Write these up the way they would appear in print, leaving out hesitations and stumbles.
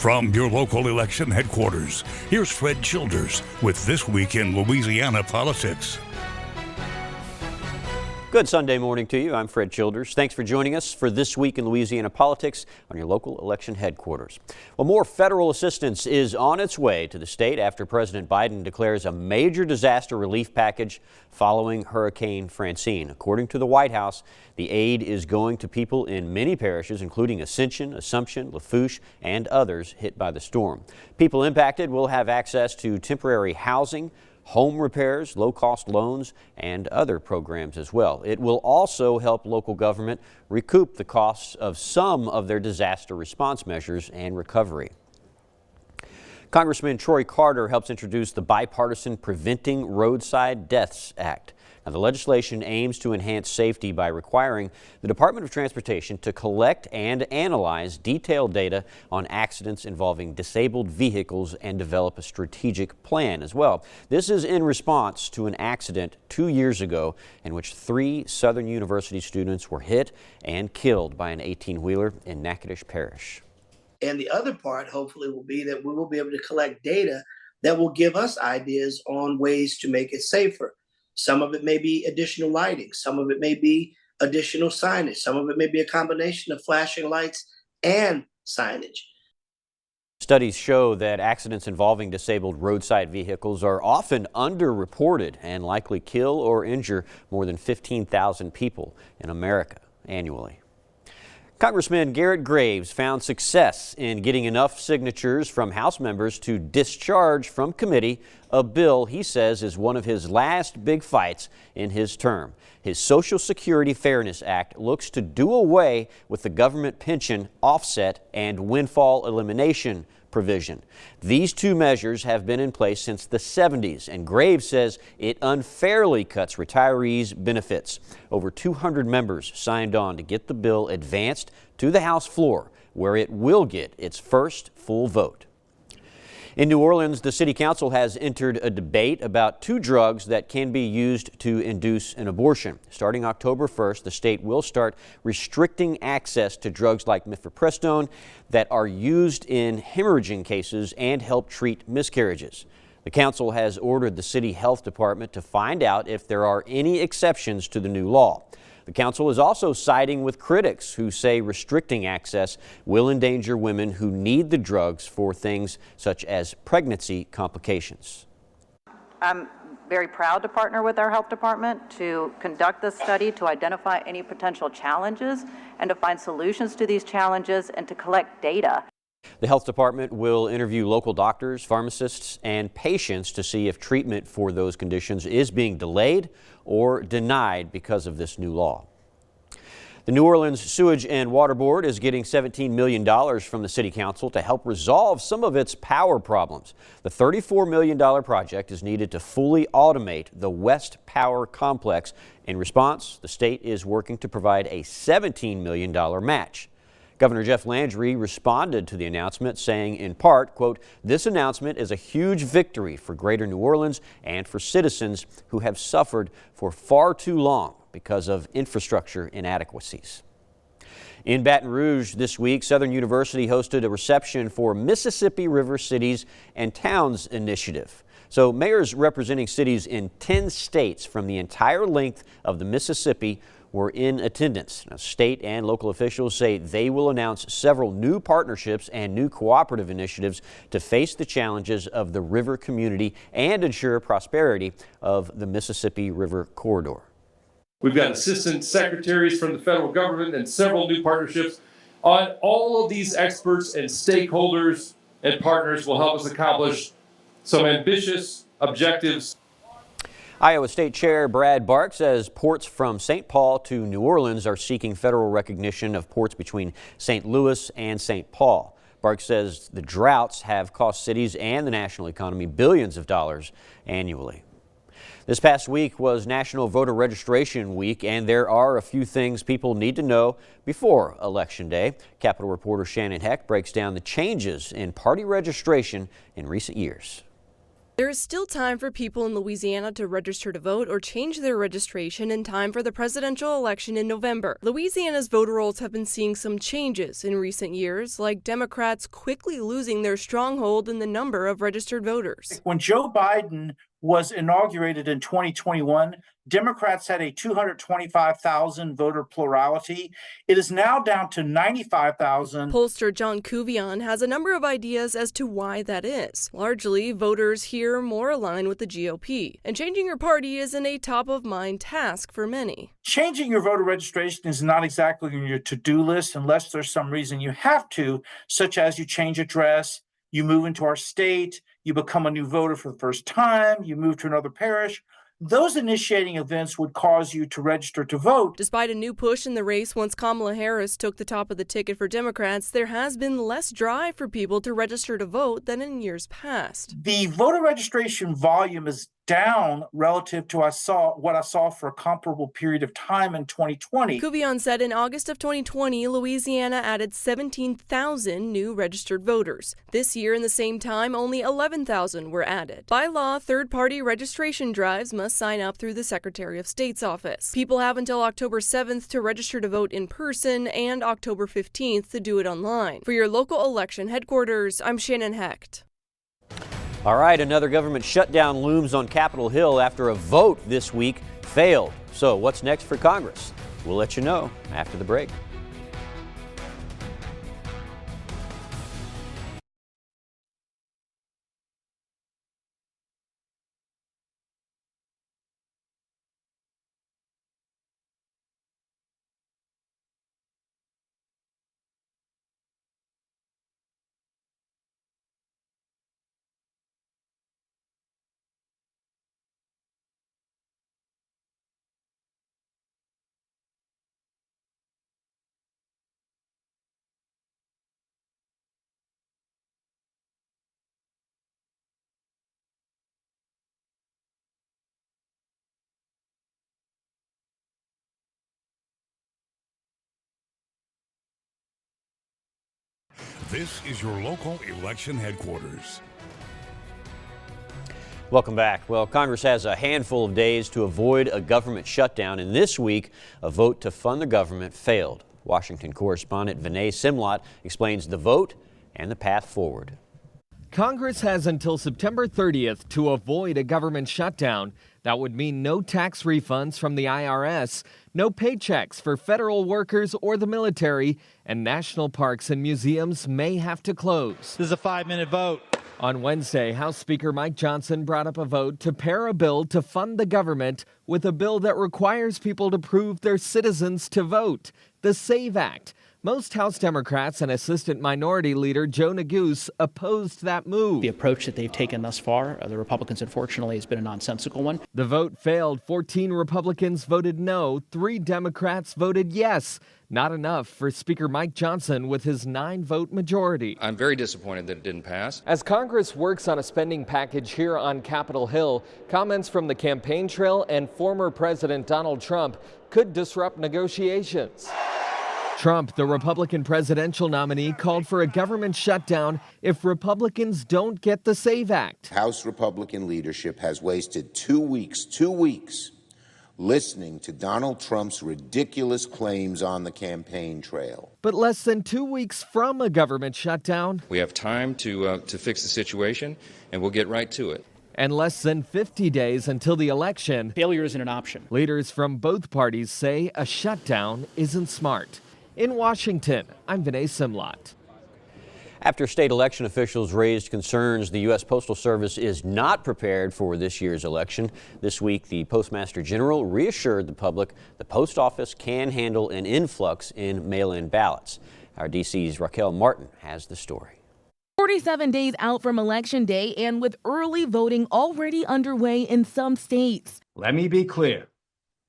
From your local election headquarters, here's Fred Childers with This Week in Louisiana Politics. Good Sunday morning to you. I'm Fred Childers. Thanks for joining us for This Week in Louisiana Politics on your local election headquarters. Well, more federal assistance is on its way to the state after President Biden declares a major disaster relief package following Hurricane Francine. According to the White House, the aid is going to people in many parishes, including Ascension, Assumption, Lafourche, and others hit by the storm. People impacted will have access to temporary housing, home repairs, low-cost loans, and other programs as well. It will also help local government recoup the costs of some of their disaster response measures and recovery. Congressman Troy Carter helps introduce the bipartisan Preventing Roadside Deaths Act. Now, the legislation aims to enhance safety by requiring the Department of Transportation to collect and analyze detailed data on accidents involving disabled vehicles and develop a strategic plan as well. This is in response to an accident 2 years ago in which 3 Southern University students were hit and killed by an 18-wheeler in Natchitoches Parish. And the other part, hopefully, will be that we will be able to collect data that will give us ideas on ways to make it safer. Some of it may be additional lighting. Some of it may be additional signage. Some of it may be a combination of flashing lights and signage. Studies show that accidents involving disabled roadside vehicles are often underreported and likely kill or injure more than 15,000 people in America annually. Congressman Garrett Graves found success in getting enough signatures from House members to discharge from committee a bill he says is one of his last big fights in his term. His Social Security Fairness Act looks to do away with the government pension offset and windfall elimination provision. These two measures have been in place since the 70s, and Graves says it unfairly cuts retirees' benefits. Over 200 members signed on to get the bill advanced to the House floor, where it will get its first full vote. In New Orleans, the City Council has entered a debate about 2 drugs that can be used to induce an abortion. Starting October 1st, the state will start restricting access to drugs like mifepristone that are used in hemorrhaging cases and help treat miscarriages. The council has ordered the city health department to find out if there are any exceptions to the new law. The council is also siding with critics who say restricting access will endanger women who need the drugs for things such as pregnancy complications. I'm very proud to partner with our health department to conduct this study to identify any potential challenges and to find solutions to these challenges and to collect data. The health department will interview local doctors, pharmacists, and patients to see if treatment for those conditions is being delayed or denied because of this new law. The New Orleans Sewage and Water Board is getting $17 million from the City Council to help resolve some of its power problems. The $34 million project is needed to fully automate the West Power Complex. In response, the state is working to provide a $17 million match. Governor Jeff Landry responded to the announcement, saying in part, quote, "This announcement is a huge victory for Greater New Orleans and for citizens who have suffered for far too long because of infrastructure inadequacies." In Baton Rouge this week, Southern University hosted a reception for Mississippi River Cities and Towns Initiative. So mayors representing cities in 10 states from the entire length of the Mississippi were in attendance. Now, state and local officials say they will announce several new partnerships and new cooperative initiatives to face the challenges of the river community and ensure prosperity of the Mississippi River corridor. We've got assistant secretaries from the federal government and several new partnerships. All of these experts and stakeholders and partners will help us accomplish some ambitious objectives. Iowa State Chair Brad Bark says ports from St. Paul to New Orleans are seeking federal recognition of ports between St. Louis and St. Paul. Bark says the droughts have cost cities and the national economy billions of dollars annually. This past week was National Voter Registration Week, and there are a few things people need to know before Election Day. Capitol reporter Shannon Heck breaks down the changes in party registration in recent years. There is still time for people in Louisiana to register to vote or change their registration in time for the presidential election in November. Louisiana's voter rolls have been seeing some changes in recent years, like Democrats quickly losing their stronghold in the number of registered voters. When Joe Biden was inaugurated in 2021, Democrats had a 225,000 voter plurality. It is now down to 95,000. Pollster John Kuvion has a number of ideas as to why that is. Largely, voters here more align with the GOP, and changing your party isn't a top-of-mind task for many. Changing your voter registration is not exactly on your to-do list unless there's some reason you have to, such as you change address, you move into our state, you become a new voter for the first time, you move to another parish. Those initiating events would cause you to register to vote. Despite a new push in the race once Kamala Harris took the top of the ticket for Democrats, there has been less drive for people to register to vote than in years past. The voter registration volume is down relative to what I saw for a comparable period of time in 2020. Kuvion said in August of 2020, Louisiana added 17,000 new registered voters. This year, in the same time, only 11,000 were added. By law, third-party registration drives must sign up through the Secretary of State's office. People have until October 7th to register to vote in person and October 15th to do it online. For your local election headquarters, I'm Shannon Hecht. All right, another government shutdown looms on Capitol Hill after a vote this week failed. So what's next for Congress? We'll let you know after the break. This is your local election headquarters. Welcome back. Well, Congress has a handful of days to avoid a government shutdown, and this week, a vote to fund the government failed. Washington correspondent Vinay Simlot explains the vote and the path forward. Congress has until September 30th to avoid a government shutdown. That would mean no tax refunds from the IRS, no paychecks for federal workers or the military, and national parks and museums may have to close. This is a 5-minute vote. On Wednesday, House Speaker Mike Johnson brought up a vote to pair a bill to fund the government with a bill that requires people to prove they're citizens to vote, the SAVE Act. Most House Democrats and Assistant Minority Leader Joe Neguse opposed that move. The approach that they've taken thus far, the Republicans, unfortunately, has been a nonsensical one. The vote failed. 14 Republicans voted no, 3 Democrats voted yes. Not enough for Speaker Mike Johnson with his 9-vote majority. I'm very disappointed that it didn't pass. As Congress works on a spending package here on Capitol Hill, comments from the campaign trail and former President Donald Trump could disrupt negotiations. Trump, the Republican presidential nominee, called for a government shutdown if Republicans don't get the SAVE Act. House Republican leadership has wasted 2 weeks, listening to Donald Trump's ridiculous claims on the campaign trail. But less than 2 weeks from a government shutdown, We have time to fix the situation, and we'll get right to it. and less than 50 days until the election, Failure isn't an option. leaders from both parties say a shutdown isn't smart. In Washington, I'm Vinay Simlot. After state election officials raised concerns the U.S. Postal Service is not prepared for this year's election, this week the Postmaster General reassured the public the post office can handle an influx in mail-in ballots. Our DC's Raquel Martin has the story. 47 days out from Election Day and with early voting already underway in some states. Let me be clear.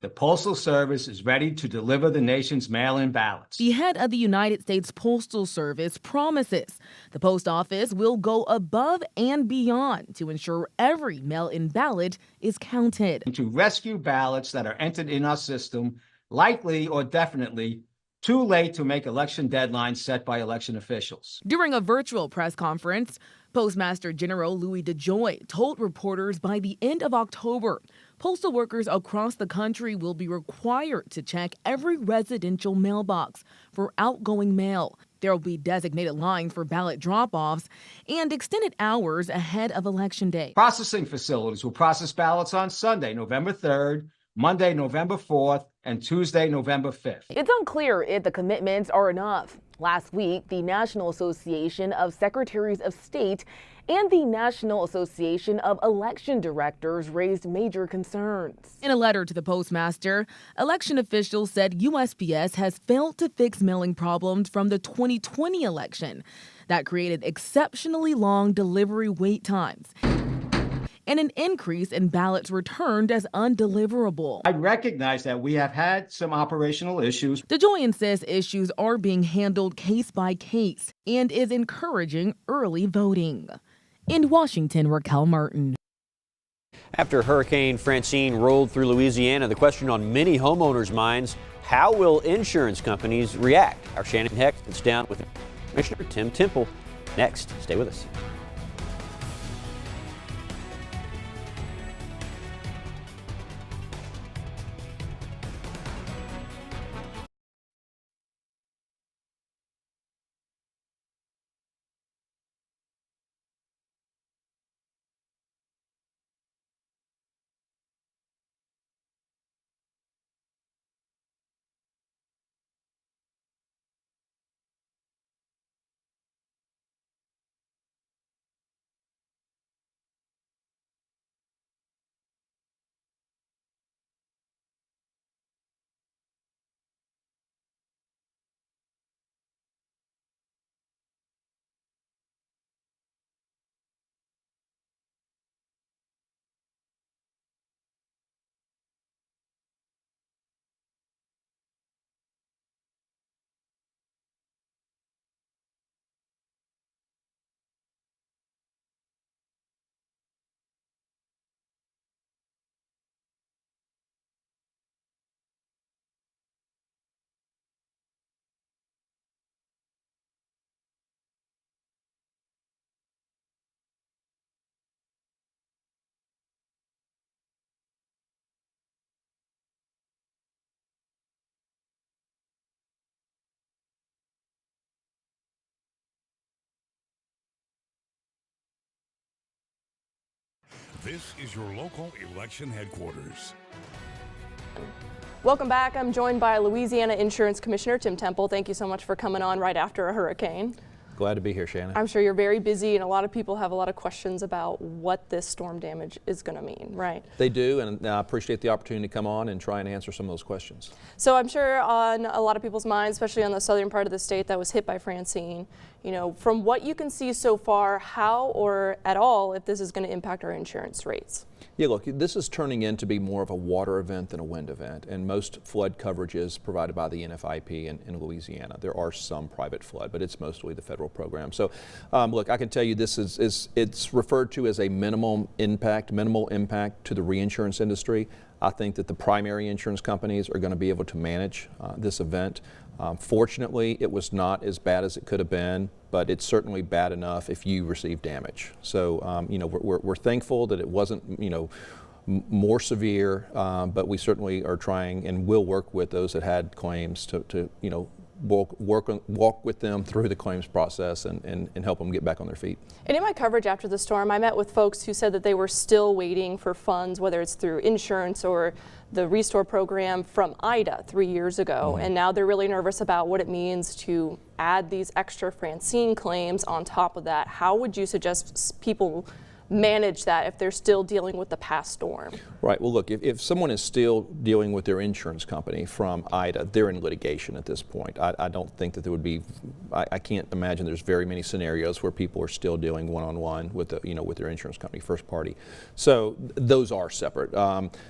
The Postal Service is ready to deliver the nation's mail-in ballots. The head of the United States Postal Service promises the post office will go above and beyond to ensure every mail-in ballot is counted. To rescue ballots that are entered in our system, likely or definitely too late to make election deadlines set by election officials. During a virtual press conference, Postmaster General Louis DeJoy told reporters by the end of October, postal workers across the country will be required to check every residential mailbox for outgoing mail. There will be designated lines for ballot drop-offs and extended hours ahead of Election Day. Processing facilities will process ballots on Sunday, November 3rd, Monday, November 4th, and Tuesday, November 5th. It's unclear if the commitments are enough. Last week, the National Association of Secretaries of State and the National Association of Election Directors raised major concerns. In a letter to the postmaster, election officials said USPS has failed to fix mailing problems from the 2020 election that created exceptionally long delivery wait times and an increase in ballots returned as undeliverable. I recognize that we have had some operational issues. DeJoy insists issues are being handled case by case and is encouraging early voting. In Washington, Raquel Martin. After Hurricane Francine rolled through Louisiana, the question on many homeowners' minds, how will insurance companies react? Our Shannon Heck sits down with Commissioner Tim Temple. Next, stay with us. This is your local election headquarters. Welcome back. I'm joined by Louisiana Insurance Commissioner Tim Temple. Thank you so much for coming on right after a hurricane. Glad to be here, Shannon. I'm sure you're very busy, and a lot of people have a lot of questions about what this storm damage is going to mean, right? They do, and I appreciate the opportunity to come on and try and answer some of those questions. So I'm sure on a lot of people's minds, especially on the southern part of the state that was hit by Francine, you know, from what you can see so far, how or at all if this is going to impact our insurance rates? Yeah, look, this is turning into be more of a water event than a wind event, and most flood coverage is provided by the NFIP in Louisiana. There are some private flood, but it's mostly the federal program. So, look, I can tell you this it's referred to as a minimal impact to the reinsurance industry. I think that the primary insurance companies are going to be able to manage this event. Fortunately, it was not as bad as it could have been, but it's certainly bad enough if you receive damage. So, you know, we're thankful that it wasn't, you know, more severe, but we certainly are trying and will work with those that had claims to you know, walk with them through the claims process and help them get back on their feet. And in my coverage after the storm, I met with folks who said that they were still waiting for funds, whether it's through insurance or the Restore program from Ida 3 years ago. And now they're really nervous about what it means to add these extra Francine claims on top of that. How would you suggest people manage that if they're still dealing with the past storm? Right. Well, look, if someone is still dealing with their insurance company from Ida, they're in litigation at this point. I don't think that there would be, I can't imagine there's very many scenarios where people are still dealing one-on-one with the, you know, with their insurance company, first party. So those are separate.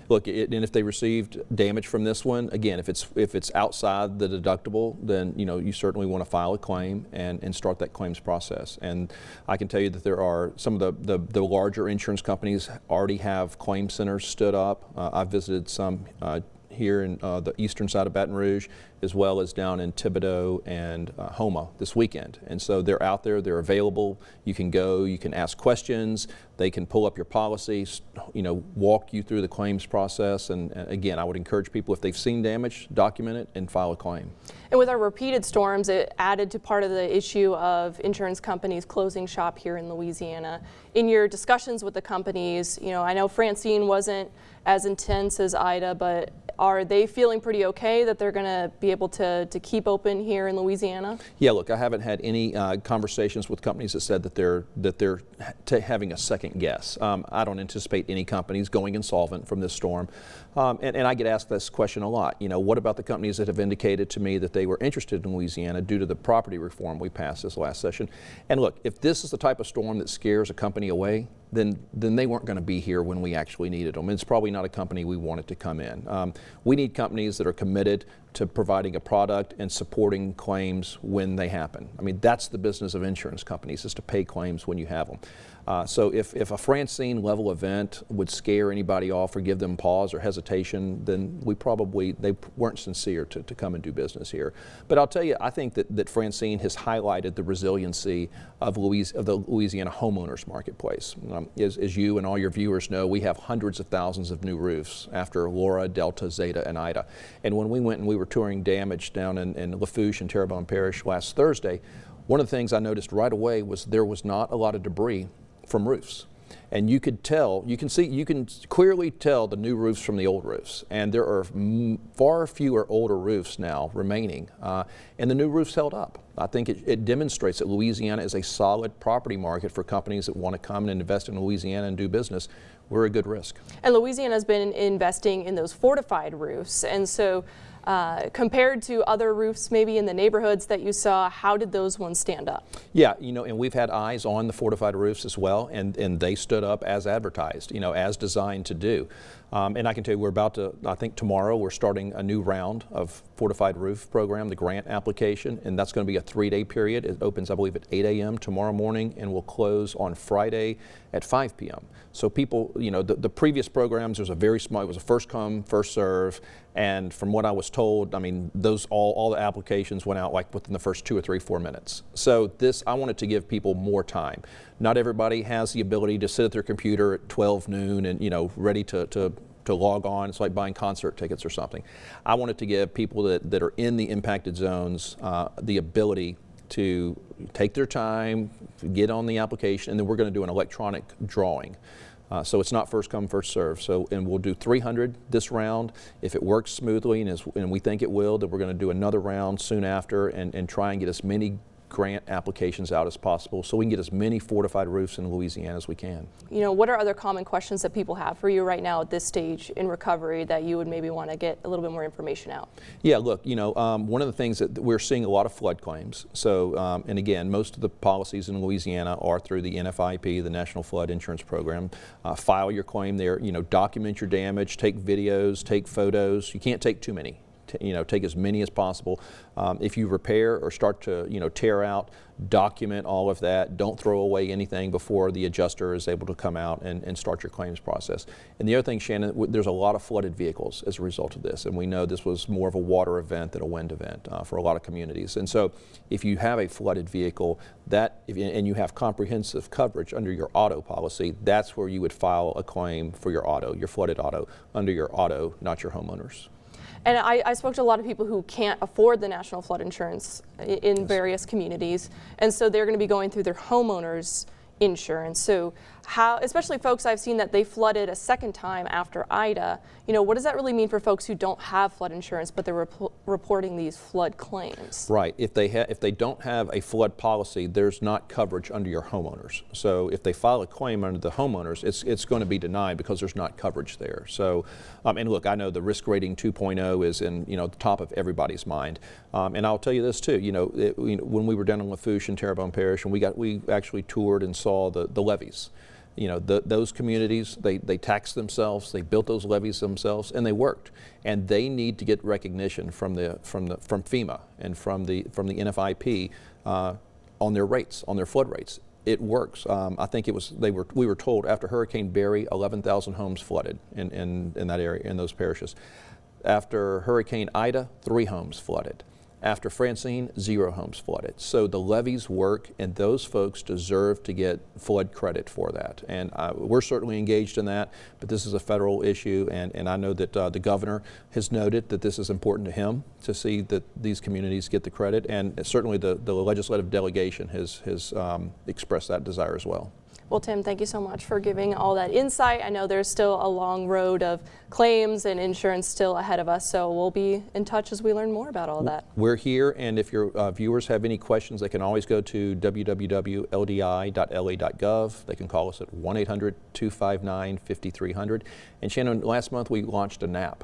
Look, and if they received damage from this one, again, if it's outside the deductible, then, you know, you certainly want to file a claim and start that claims process. And I can tell you that there are some of the larger insurance companies already have claim centers stood up. I've visited some here in the eastern side of Baton Rouge, as well as down in Thibodaux and Houma this weekend. And so they're out there, they're available. You can go, you can ask questions, they can pull up your policies, walk you through the claims process. And again, I would encourage people, if they've seen damage, document it and file a claim. And with our repeated storms, it added to part of the issue of insurance companies closing shop here in Louisiana. In your discussions with the companies, I know Francine wasn't as intense as Ida, but are they feeling pretty okay that they're going to be able to keep open here in Louisiana? Yeah, look, I haven't had any conversations with companies that said that they're having a second guess. I don't anticipate any companies going insolvent from this storm. And I get asked this question a lot. What about the companies that have indicated to me that they were interested in Louisiana due to the property reform we passed this last session? And look, if this is the type of storm that scares a company away, then they weren't going to be here when we actually needed them. It's probably not a company we wanted to come in. We need companies that are committed to providing a product and supporting claims when they happen. I mean, that's the business of insurance companies, is to pay claims when you have them. So if a Francine level event would scare anybody off or give them pause or hesitation, then they weren't sincere to come and do business here. But I'll tell you, I think that Francine has highlighted the resiliency of the Louisiana homeowners marketplace. As you and all your viewers know, we have hundreds of thousands of new roofs after Laura, Delta, Zeta, and Ida. And when we went and we were touring damage down in Lafourche and Terrebonne Parish last Thursday, one of the things I noticed right away was there was not a lot of debris from roofs. And you can clearly tell the new roofs from the old roofs. And there are far fewer older roofs now remaining. And the new roofs held up. I think it demonstrates that Louisiana is a solid property market for companies that want to come and invest in Louisiana and do business. We're a good risk. And Louisiana has been investing in those fortified roofs. And so compared to other roofs maybe in the neighborhoods that you saw, how did those ones stand up? Yeah, and we've had eyes on the fortified roofs as well, and they stood up as advertised, as designed to do. And I can tell you, we're about to, I think tomorrow, we're starting a new round of fortified roof program, the grant application, and that's going to be a 3-day period. It opens, I believe, at 8 a.m. tomorrow morning and will close on Friday at 5 p.m. So people, the previous programs, it was a first come, first serve, and from what I was told, I mean, all the applications went out like within the first 2 or 3, 4 minutes. So I wanted to give people more time. Not everybody has the ability to sit at their computer at 12 noon and, ready to log on. It's like buying concert tickets or something. I wanted to give people that are in the impacted zones the ability to take their time, get on the application, and then we're going to do an electronic drawing. So it's not first come, first serve. And we'll do 300 this round. If it works smoothly, and we think it will, then we're going to do another round soon after and try and get as many grant applications out as possible so we can get as many fortified roofs in Louisiana as we can. What are other common questions that people have for you right now at this stage in recovery that you would maybe want to get a little bit more information out? Yeah, look, one of the things that we're seeing a lot of flood claims. So, and again, most of the policies in Louisiana are through the NFIP, the National Flood Insurance Program. File your claim there, document your damage, take videos, take photos. You can't take too many. Take as many as possible. If you repair or start to, tear out, document all of that. Don't throw away anything before the adjuster is able to come out and start your claims process. And the other thing, Shannon, there's a lot of flooded vehicles as a result of this, and we know this was more of a water event than a wind event for a lot of communities. And so if you have a flooded vehicle and you have comprehensive coverage under your auto policy, that's where you would file a claim for your auto, your flooded auto, under your auto, not your homeowners. And I spoke to a lot of people who can't afford the national flood insurance in various communities, and so they're going to be going through their homeowners insurance. So how, especially folks I've seen that they flooded a second time after Ida, what does that really mean for folks who don't have flood insurance but they're reporting these flood claims? Right. If they don't have a flood policy, there's not coverage under your homeowners. So if they file a claim under the homeowners, it's going to be denied because there's not coverage there. So, and look, I know the risk rating 2.0 is in the top of everybody's mind. And I'll tell you this too. When we were down in Lafourche and Terrebonne Parish, and we actually toured and saw the levees. Those communities, they taxed themselves, they built those levees themselves, and they worked. And they need to get recognition from FEMA and from the NFIP on their rates, on their flood rates. It works. I think we were told after Hurricane Barry, 11,000 homes flooded in that area, in those parishes. After Hurricane Ida, 3 homes flooded. After Francine, 0 homes flooded. So the levees work, and those folks deserve to get flood credit for that. And we're certainly engaged in that, but this is a federal issue, and I know that the governor has noted that this is important to him to see that these communities get the credit, and certainly the legislative delegation has expressed that desire as well. Well, Tim, thank you so much for giving all that insight. I know there's still a long road of claims and insurance still ahead of us, so we'll be in touch as we learn more about all of that. We're here, and if your viewers have any questions, they can always go to www.ldi.la.gov. They can call us at 1-800-259-5300. And Shannon, last month we launched an app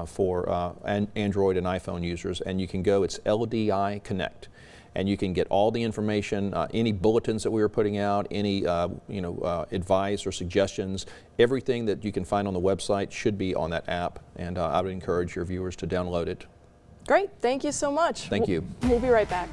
for Android and iPhone users, and you can go, it's LDI Connect. And you can get all the information, any bulletins that we were putting out, any advice or suggestions, everything that you can find on the website should be on that app, and I would encourage your viewers to download it. Great, thank you so much. Thank you. We'll be right back.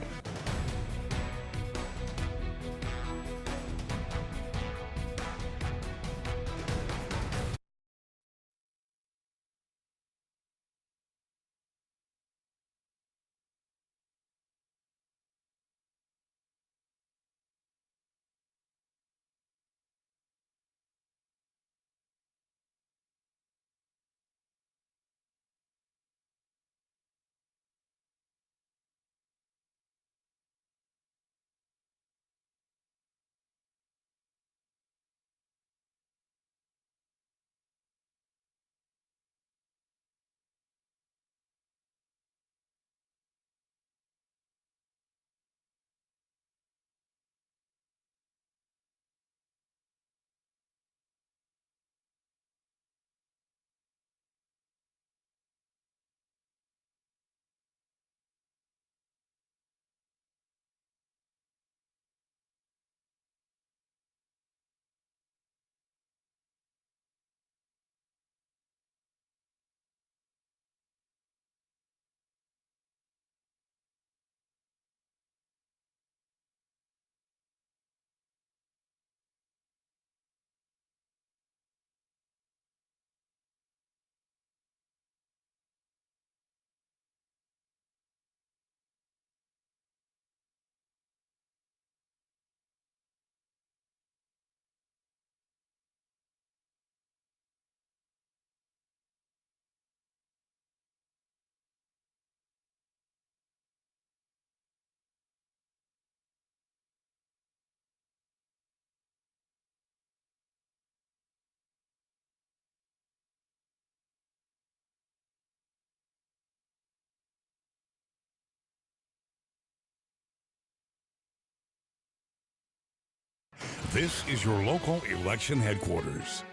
This is your local election headquarters.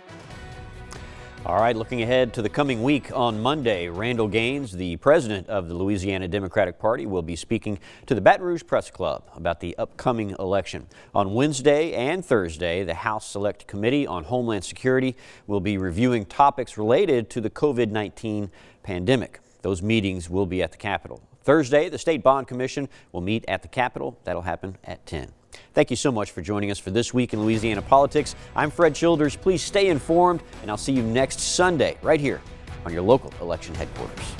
All right, looking ahead to the coming week, on Monday, Randall Gaines, the president of the Louisiana Democratic Party, will be speaking to the Baton Rouge Press Club about the upcoming election. On Wednesday and Thursday, the House Select Committee on Homeland Security will be reviewing topics related to the COVID-19 pandemic. Those meetings will be at the Capitol. Thursday, the State Bond Commission will meet at the Capitol. That'll happen at 10. Thank you so much for joining us for This Week in Louisiana Politics. I'm Fred Childers. Please stay informed, and I'll see you next Sunday right here on your local election headquarters.